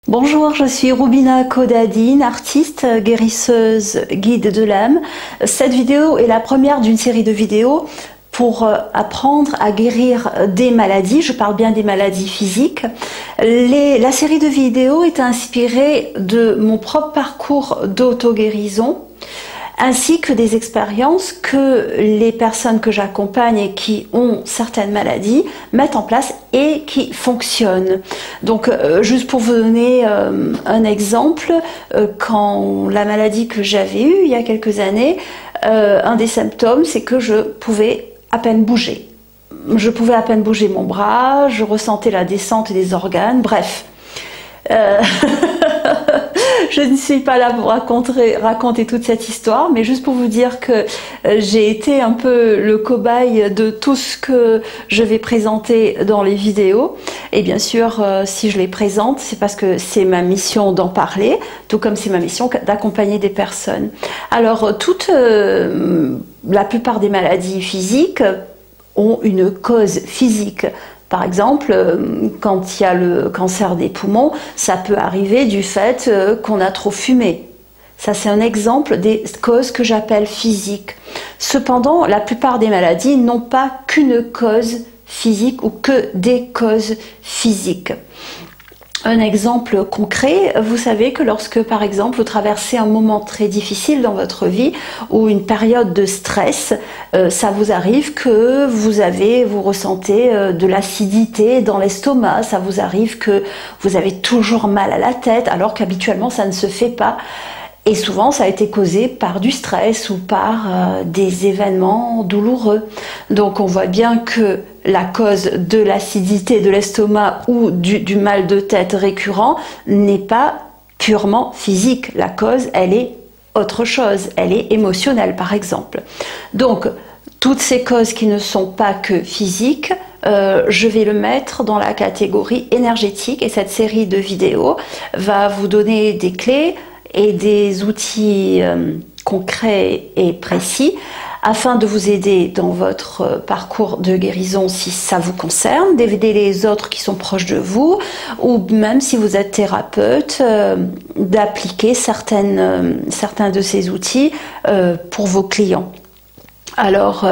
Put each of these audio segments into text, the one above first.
Bonjour, je suis Roubina Kodadine, artiste, guérisseuse, guide de l'âme. Cette vidéo est la première d'une série de vidéos pour apprendre à guérir des maladies. Je parle bien des maladies physiques. La série de vidéos est inspirée de mon propre parcours d'auto-guérison, ainsi que des expériences que les personnes que j'accompagne et qui ont certaines maladies mettent en place et qui fonctionnent. Donc juste pour vous donner un exemple, quand la maladie que j'avais eue il y a quelques années, un des symptômes, c'est que je pouvais à peine bouger. Je pouvais à peine bouger mon bras, je ressentais la descente des organes, bref. Je ne suis pas là pour raconter toute cette histoire, mais juste pour vous dire que j'ai été un peu le cobaye de tout ce que je vais présenter dans les vidéos. Et bien sûr, si je les présente, c'est parce que c'est ma mission d'en parler, tout comme c'est ma mission d'accompagner des personnes. Alors, la plupart des maladies physiques ont une cause physique. Par exemple, quand il y a le cancer des poumons, ça peut arriver du fait qu'on a trop fumé. Ça, c'est un exemple des causes que j'appelle physiques. Cependant, la plupart des maladies n'ont pas qu'une cause physique ou que des causes physiques. Un exemple concret, vous savez que lorsque, par exemple, vous traversez un moment très difficile dans votre vie ou une période de stress, ça vous arrive que vous ressentez de l'acidité dans l'estomac, ça vous arrive que vous avez toujours mal à la tête alors qu'habituellement ça ne se fait pas. Et souvent, ça a été causé par du stress ou par des événements douloureux. Donc, on voit bien que la cause de l'acidité de l'estomac ou du mal de tête récurrent n'est pas purement physique. La cause, elle est autre chose. Elle est émotionnelle, par exemple. Donc, toutes ces causes qui ne sont pas que physiques, je vais le mettre dans la catégorie énergétique. Et cette série de vidéos va vous donner des clés et des outils concrets et précis afin de vous aider dans votre parcours de guérison si ça vous concerne, d'aider les autres qui sont proches de vous ou même si vous êtes thérapeute, d'appliquer certains de ces outils pour vos clients. Alors,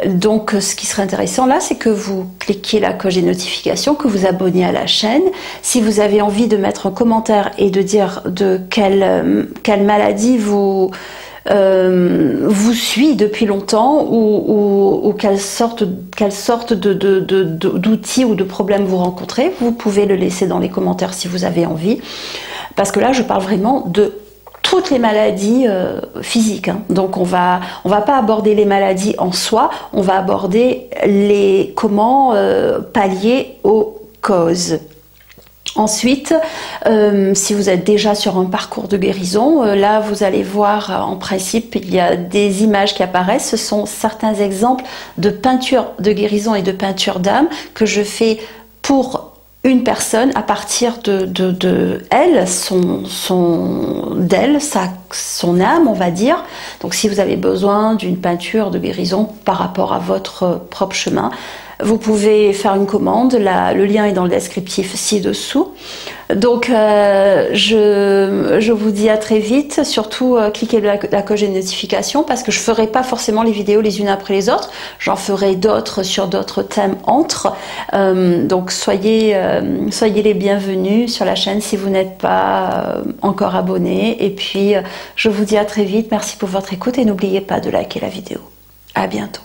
donc, ce qui serait intéressant là, c'est que vous cliquiez la cloche des notifications, que vous abonnez à la chaîne. Si vous avez envie de mettre un commentaire et de dire de quelle maladie vous suit depuis longtemps ou quelle sorte d'outils ou de problèmes vous rencontrez, vous pouvez le laisser dans les commentaires si vous avez envie. Parce que là, je parle vraiment de toutes les maladies physiques. Hein. Donc on va pas aborder les maladies en soi, on va aborder comment pallier aux causes. Ensuite, si vous êtes déjà sur un parcours de guérison, là vous allez voir en principe il y a des images qui apparaissent. Ce sont certains exemples de peinture de guérison et de peinture d'âme que je fais pour une personne à partir de elle, son âme, on va dire. Donc si vous avez besoin d'une peinture de guérison par rapport à votre propre chemin, vous pouvez faire une commande, le lien est dans le descriptif ci-dessous. Donc je vous dis à très vite, surtout cliquez la cloche des notifications parce que je ne ferai pas forcément les vidéos les unes après les autres, j'en ferai d'autres sur d'autres thèmes donc soyez les bienvenus sur la chaîne si vous n'êtes pas encore abonné et puis je vous dis à très vite, merci pour votre écoute et n'oubliez pas de liker la vidéo. À bientôt.